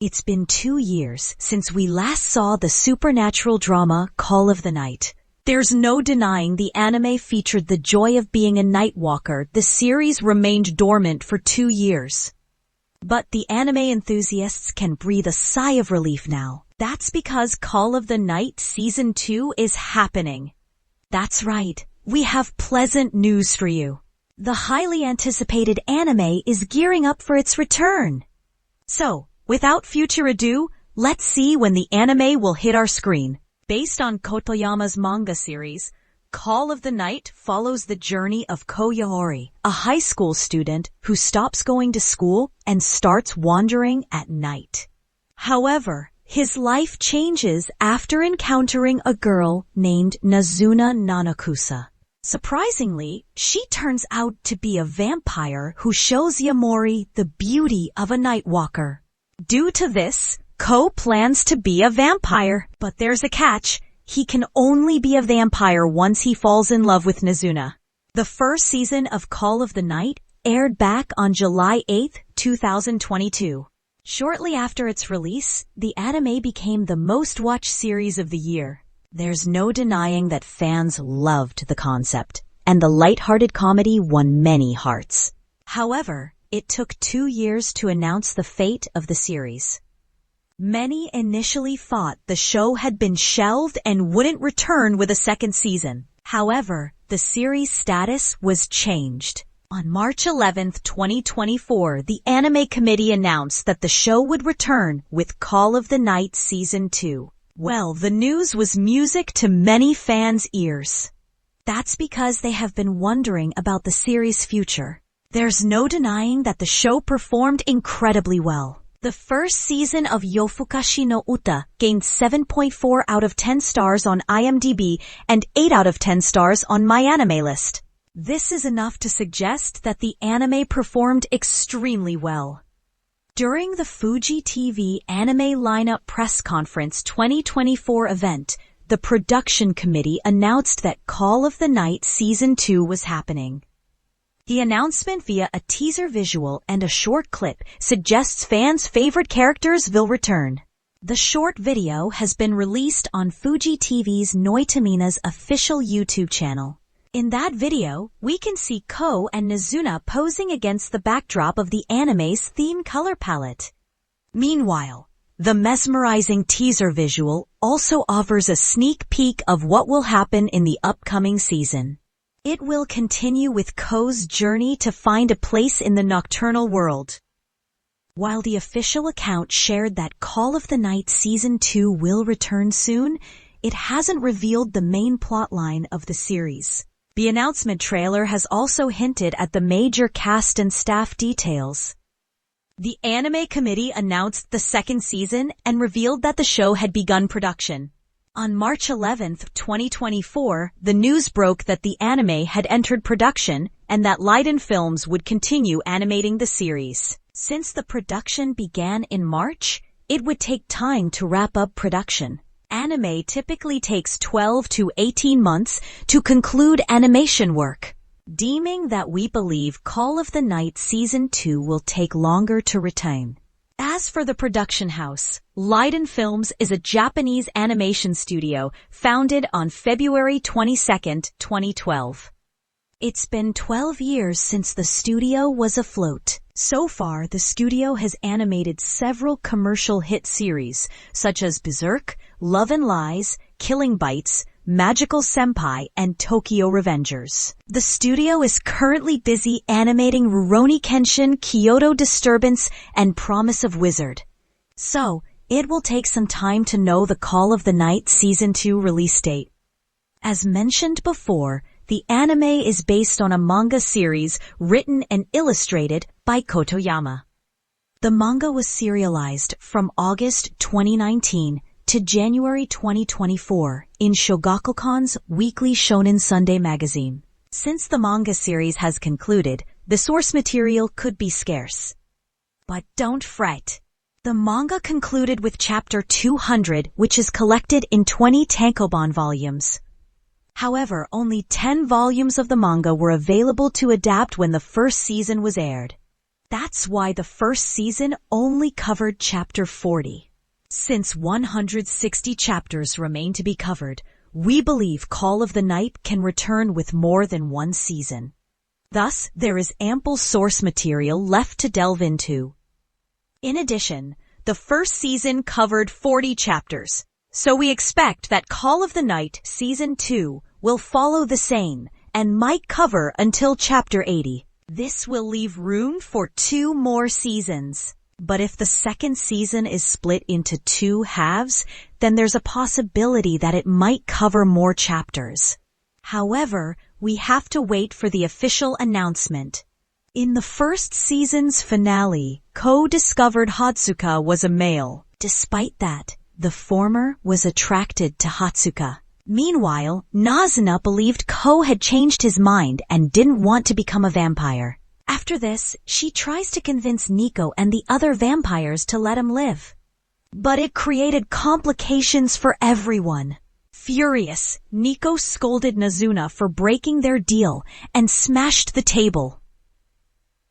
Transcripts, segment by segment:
It's been 2 years since we last saw the supernatural drama Call of the Night. There's no denying the anime featured the joy of being a nightwalker. The series remained dormant for 2 years. But the anime enthusiasts can breathe a sigh of relief now. That's because Call of the Night Season 2 is happening. That's right, we have pleasant news for you. The highly anticipated anime is gearing up for its return. So, without further ado, let's see when the anime will hit our screen. Based on Kotoyama's manga series, Call of the Night follows the journey of Ko Yamori, a high school student who stops going to school and starts wandering at night. However, his life changes after encountering a girl named Nazuna Nanakusa. Surprisingly, she turns out to be a vampire who shows Yamori the beauty of a nightwalker. Due to this, Ko plans to be a vampire, but there's a catch. He can only be a vampire once he falls in love with Nazuna. The first season of Call of the Night aired back on July 8, 2022. Shortly after its release, the anime became the most-watched series of the year. There's no denying that fans loved the concept, and the light-hearted comedy won many hearts. However, it took 2 years to announce the fate of the series. Many initially thought the show had been shelved and wouldn't return with a second season. However, the series' status was changed. On March 11, 2024, the anime committee announced that the show would return with Call of the Night Season 2. Well, the news was music to many fans' ears. That's because they have been wondering about the series' future. There's no denying that the show performed incredibly well. The first season of Yofukashi no Uta gained 7.4 out of 10 stars on IMDb and 8 out of 10 stars on MyAnimeList. This is enough to suggest that the anime performed extremely well. During the Fuji TV Anime Lineup Press Conference 2024 event, the production committee announced that Call of the Night Season 2 was happening. The announcement via a teaser visual and a short clip suggests fans' favorite characters will return. The short video has been released on Fuji TV's Noitamina's official YouTube channel. In that video, we can see Ko and Nazuna posing against the backdrop of the anime's theme color palette. Meanwhile, the mesmerizing teaser visual also offers a sneak peek of what will happen in the upcoming season. It will continue with Ko's journey to find a place in the nocturnal world. While the official account shared that Call of the Night Season 2 will return soon, it hasn't revealed the main plotline of the series. The announcement trailer has also hinted at the major cast and staff details. The anime committee announced the second season and revealed that the show had begun production. On March 11, 2024, the news broke that the anime had entered production and that Leiden Films would continue animating the series. Since the production began in March, it would take time to wrap up production. Anime typically takes 12 to 18 months to conclude animation work. Deeming that we believe Call of the Night Season 2 will take longer to retain. As for the production house, Leiden Films is a Japanese animation studio founded on February 22, 2012. It's been 12 years since the studio was afloat. So far, the studio has animated several commercial hit series, such as Berserk, Love and Lies, Killing Bites, Magical Senpai, and Tokyo Revengers. The studio is currently busy animating Rurouni Kenshin, Kyoto Disturbance, and Promise of Wizard. So, it will take some time to know the Call of the Night Season 2 release date. As mentioned before, the anime is based on a manga series written and illustrated by Kotoyama. The manga was serialized from August 2019 to January 2024 in Shogakukan's Weekly Shonen Sunday magazine. Since the manga series has concluded, the source material could be scarce. But don't fret. The manga concluded with chapter 200, which is collected in 20 tankobon volumes. However, only 10 volumes of the manga were available to adapt when the first season was aired. That's why the first season only covered chapter 40. Since 160 chapters remain to be covered, we believe Call of the Night can return with more than one season. Thus, there is ample source material left to delve into. In addition, the first season covered 40 chapters, so we expect that Call of the Night Season 2 will follow the same and might cover until chapter 80. This will leave room for 2 more seasons. But if the second season is split into 2 halves, then there's a possibility that it might cover more chapters. However, we have to wait for the official announcement. In the first season's finale, Ko discovered Hatsuka was a male. Despite that, the former was attracted to Hatsuka. Meanwhile, Nazuna believed Ko had changed his mind and didn't want to become a vampire. After this, she tries to convince Nico and the other vampires to let him live. But it created complications for everyone. Furious, Nico scolded Nazuna for breaking their deal and smashed the table.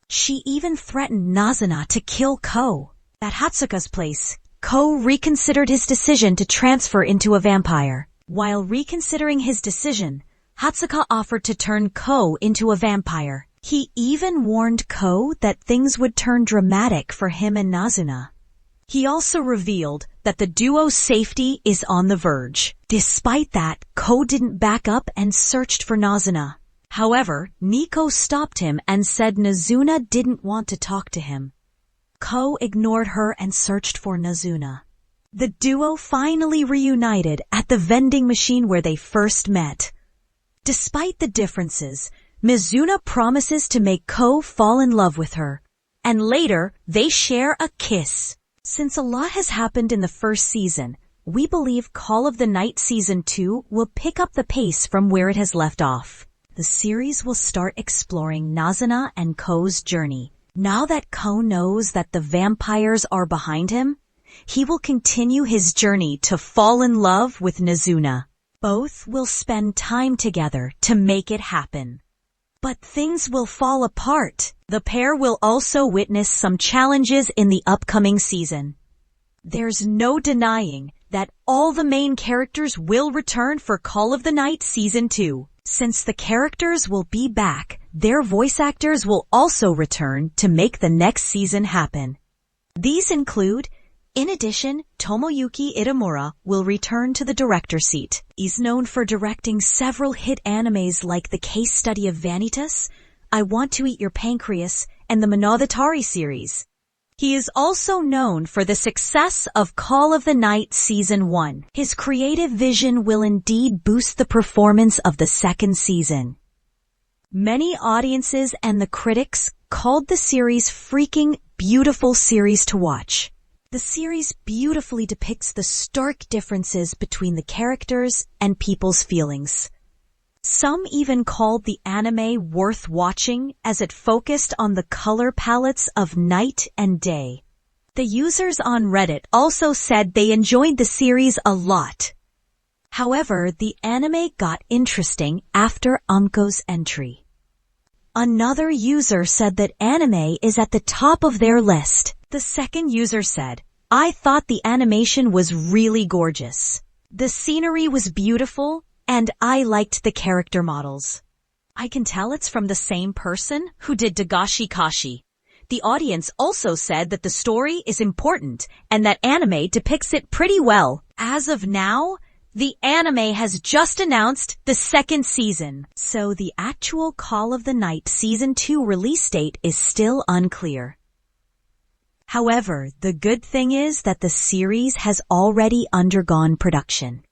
She even threatened Nazuna to kill Ko. At Hatsuka's place, Ko reconsidered his decision to transfer into a vampire. While reconsidering his decision, Hatsuka offered to turn Ko into a vampire. He even warned Ko that things would turn dramatic for him and Nazuna. He also revealed that the duo's safety is on the verge. Despite that, Ko didn't back up and searched for Nazuna. However, Nico stopped him and said Nazuna didn't want to talk to him. Ko ignored her and searched for Nazuna. The duo finally reunited at the vending machine where they first met. Despite the differences, Mizuna promises to make Ko fall in love with her, and later they share a kiss. Since a lot has happened in the first season, we believe Call of the Night Season 2 will pick up the pace from where it has left off. The series will start exploring Nazuna and Ko's journey. Now that Ko knows that the vampires are behind him, he will continue his journey to fall in love with Nazuna. Both will spend time together to make it happen. But things will fall apart. The pair will also witness some challenges in the upcoming season. There's no denying that all the main characters will return for Call of the Night Season 2. Since the characters will be back, their voice actors will also return to make the next season happen. These include, in addition, Tomoyuki Itamura will return to the director seat. He's known for directing several hit animes like The Case Study of Vanitas, I Want to Eat Your Pancreas, and the Monogatari series. He is also known for the success of Call of the Night Season 1. His creative vision will indeed boost the performance of the second season. Many audiences and the critics called the series freaking beautiful series to watch. The series beautifully depicts the stark differences between the characters and people's feelings. Some even called the anime worth watching as it focused on the color palettes of night and day. The users on Reddit also said they enjoyed the series a lot. However, the anime got interesting after Umko's entry. Another user said that anime is at the top of their list. The second user said, I thought the animation was really gorgeous. The scenery was beautiful, and I liked the character models. I can tell it's from the same person who did Dagashi Kashi. The audience also said that the story is important and that anime depicts it pretty well. As of now, the anime has just announced the second season, so the actual Call of the Night Season 2 release date is still unclear. However, the good thing is that the series has already undergone production.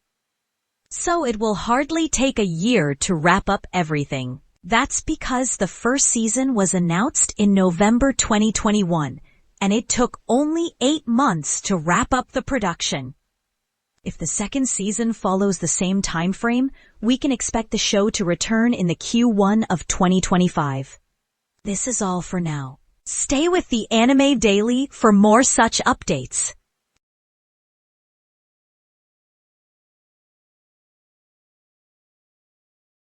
So it will hardly take a year to wrap up everything. That's because the first season was announced in November 2021, and it took only 8 months to wrap up the production. If the second season follows the same time frame, we can expect the show to return in the Q1 of 2025. This is all for now. Stay with the Anime Daily for more such updates.